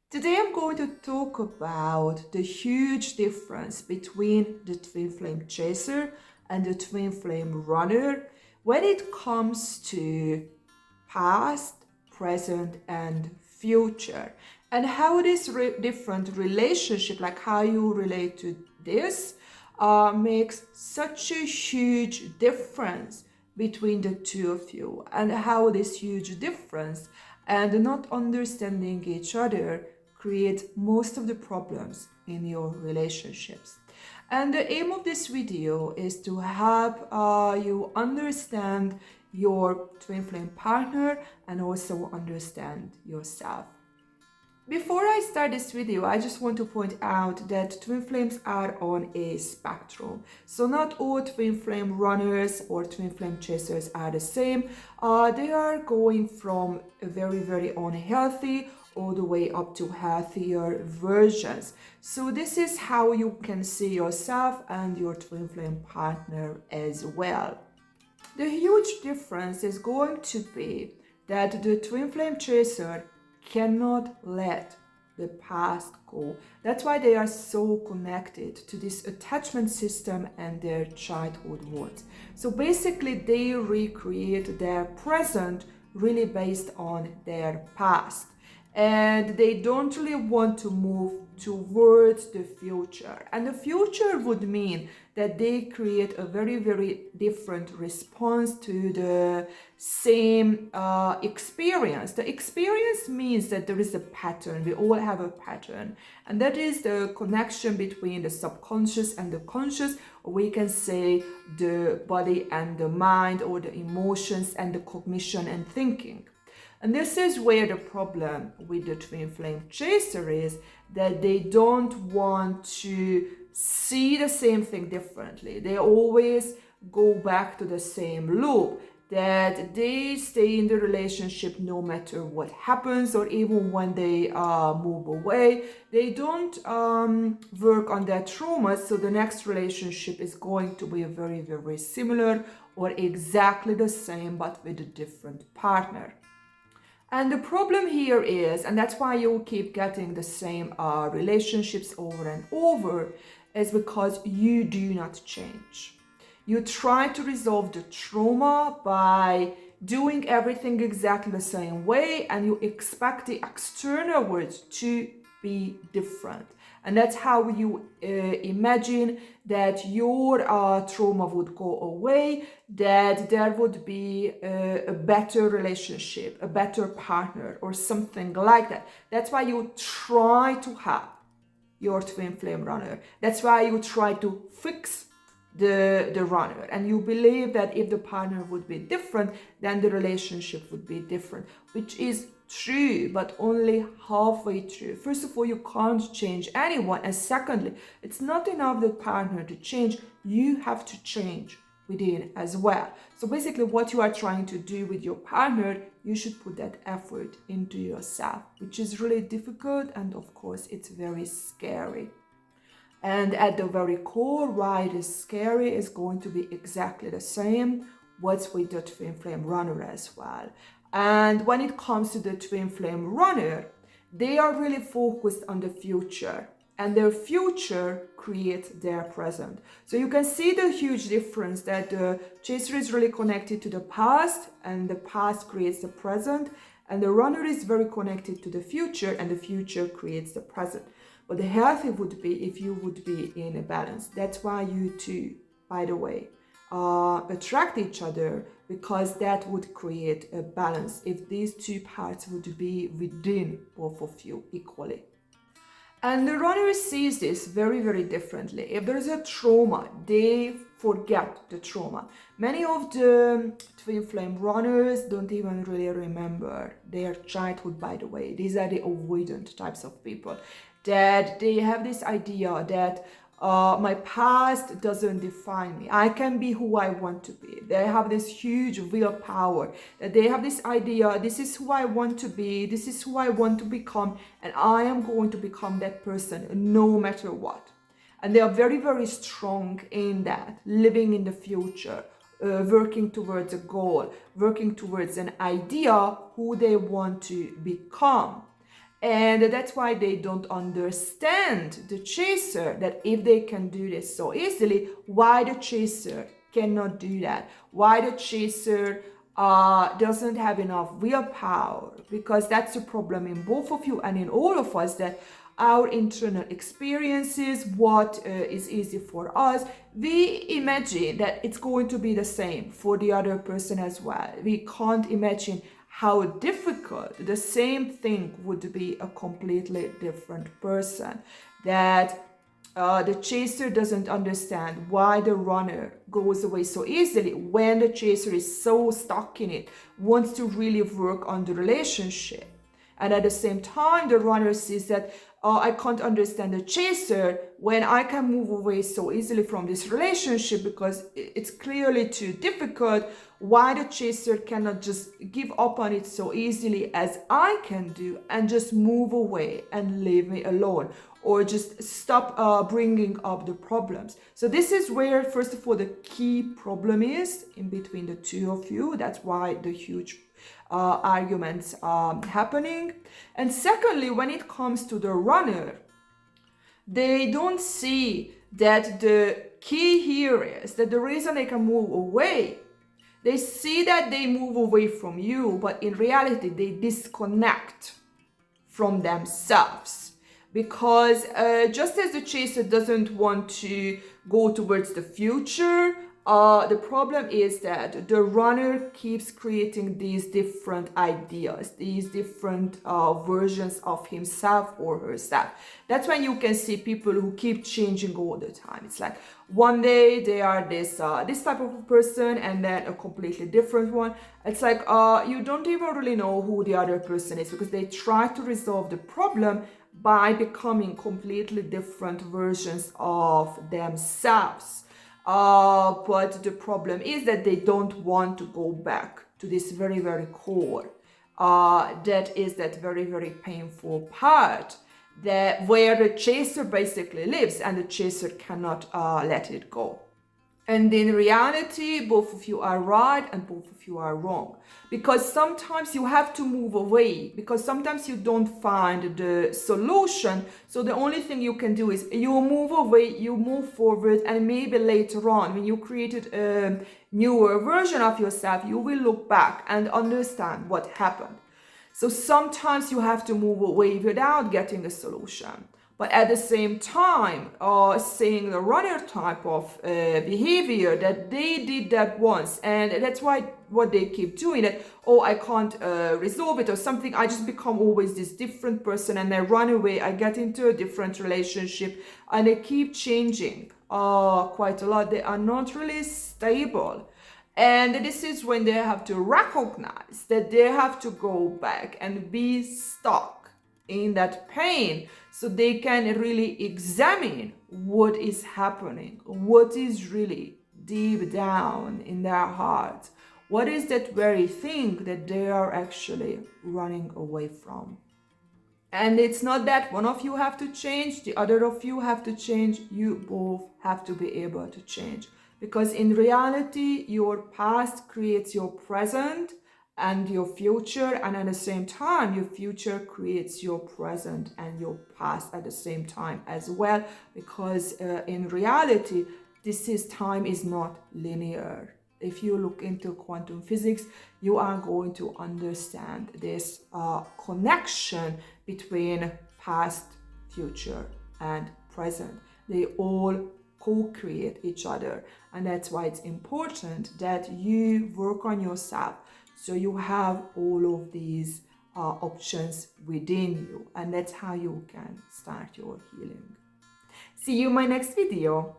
Today I'm going to talk about the huge difference between the twin flame chaser and the twin flame runner when it comes to past, present, and future, and how this different relationship, like how you relate to this, makes such a huge difference between the two of you, and how this huge difference and not understanding each other create most of the problems in your relationships. And the aim of this video is to help you understand your twin flame partner and also understand yourself. Before I start this video, I just want to point out that twin flames are on a spectrum. So not all twin flame runners or twin flame chasers are the same. They are going from a very unhealthy all the way up to healthier versions. So this is how you can see yourself and your twin flame partner as well. The huge difference is going to be that the twin flame chaser cannot let the past go. That's why they are so connected to this attachment system and their childhood wounds. So basically they recreate their present really based on their past. And they don't really want to move towards the future. And the future would mean that they create a very different response to the same experience. The experience means that there is a pattern. We all have a pattern. And that is the connection between the subconscious and the conscious, or we can say the body and the mind, or the emotions and the cognition and thinking. And this is where the problem with the twin flame chaser is, that they don't want to see the same thing differently. They always go back to the same loop, that they stay in the relationship no matter what happens, or even when they move away. They don't work on their traumas, so the next relationship is going to be very similar or exactly the same, but with a different partner. And the problem here is, and that's why you keep getting the same relationships over and over, is because you do not change. You try to resolve the trauma by doing everything exactly the same way, and you expect the external world to be different. And that's how you imagine that your trauma would go away, that there would be a better relationship, a better partner, or something like that. That's why you try to help your twin flame runner. That's why you try to fix the runner, and you believe that if the partner would be different, then the relationship would be different, which is true, but only halfway true. First of all, you can't change anyone, and secondly, it's not enough the partner to change, you have to change within as well. So basically what you are trying to do with your partner, you should put that effort into yourself, which is really difficult, and of course it's very scary. And at the very core, why it is scary is going to be exactly the same what's with the twin flame runner as well. And when it comes to the twin flame runner, they are really focused on the future, and their future creates their present. So you can see the huge difference, that the chaser is really connected to the past, and the past creates the present, and the runner is very connected to the future, and the future creates the present. But the healthy would be if you would be in a balance. That's why you two, by the way, attract each other, because that would create a balance if these two parts would be within both of you equally. And the runner sees this very differently. If there's a trauma, they forget the trauma. Many of the twin flame runners don't even really remember their childhood, by the way. These are the avoidant types of people, that they have this idea that my past doesn't define me. I can be who I want to be. They have this huge willpower, that they have this idea, this is who I want to be, this is who I want to become, and I am going to become that person no matter what. And they are very strong in that, living in the future, working towards a goal, working towards an idea who they want to become. And that's why they don't understand the chaser, that if they can do this so easily, why the chaser cannot do that? Why the chaser doesn't have enough willpower? Because that's the problem in both of you and in all of us, that our internal experiences, what is easy for us, we imagine that it's going to be the same for the other person as well. We can't imagine how difficult the same thing would be a completely different person. That the chaser doesn't understand why the runner goes away so easily when the chaser is so stuck in it, wants to really work on the relationship. And at the same time, the runner sees that I can't understand the chaser when I can move away so easily from this relationship because it's clearly too difficult. Why the chaser cannot just give up on it so easily as I can do and just move away and leave me alone, or just stop bringing up the problems. So this is where, first of all, the key problem is in between the two of you. That's why the huge arguments happening. And secondly, when it comes to the runner, they don't see that the key here is that the reason they can move away, they see that they move away from you, but in reality they disconnect from themselves. Because just as the chaser doesn't want to go towards the future, the problem is that the runner keeps creating these different ideas, these different versions of himself or herself. That's when you can see people who keep changing all the time. It's like one day they are this type of a person, and then a completely different one. It's like you don't even really know who the other person is, because they try to resolve the problem by becoming completely different versions of themselves. But the problem is that they don't want to go back to this very, very core. That is that very, very painful part, that where the chaser basically lives, and the chaser cannot let it go. And in reality, both of you are right and both of you are wrong. Because sometimes you have to move away, because sometimes you don't find the solution. So the only thing you can do is you move away, you move forward, and maybe later on, when you created a newer version of yourself, you will look back and understand what happened. So sometimes you have to move away without getting a solution. But at the same time, seeing the runner type of behavior, that they did that once, and that's why what they keep doing, that, oh, I can't resolve it or something, I just become always this different person, and I run away, I get into a different relationship, and they keep changing quite a lot. They are not really stable. And this is when they have to recognize that they have to go back and be stuck in that pain, so they can really examine what is happening, what is really deep down in their hearts, what is that very thing that they are actually running away from. And it's not that one of you have to change, the other of you have to change, you both have to be able to change. Because in reality, your past creates your present and your future, and at the same time your future creates your present and your past at the same time as well, because in reality time is not linear. If you look into quantum physics, you are going to understand this connection between past, future, and present. They all co-create each other, and that's why it's important that you work on yourself, so you have all of these options within you, and that's how you can start your healing. See you in my next video.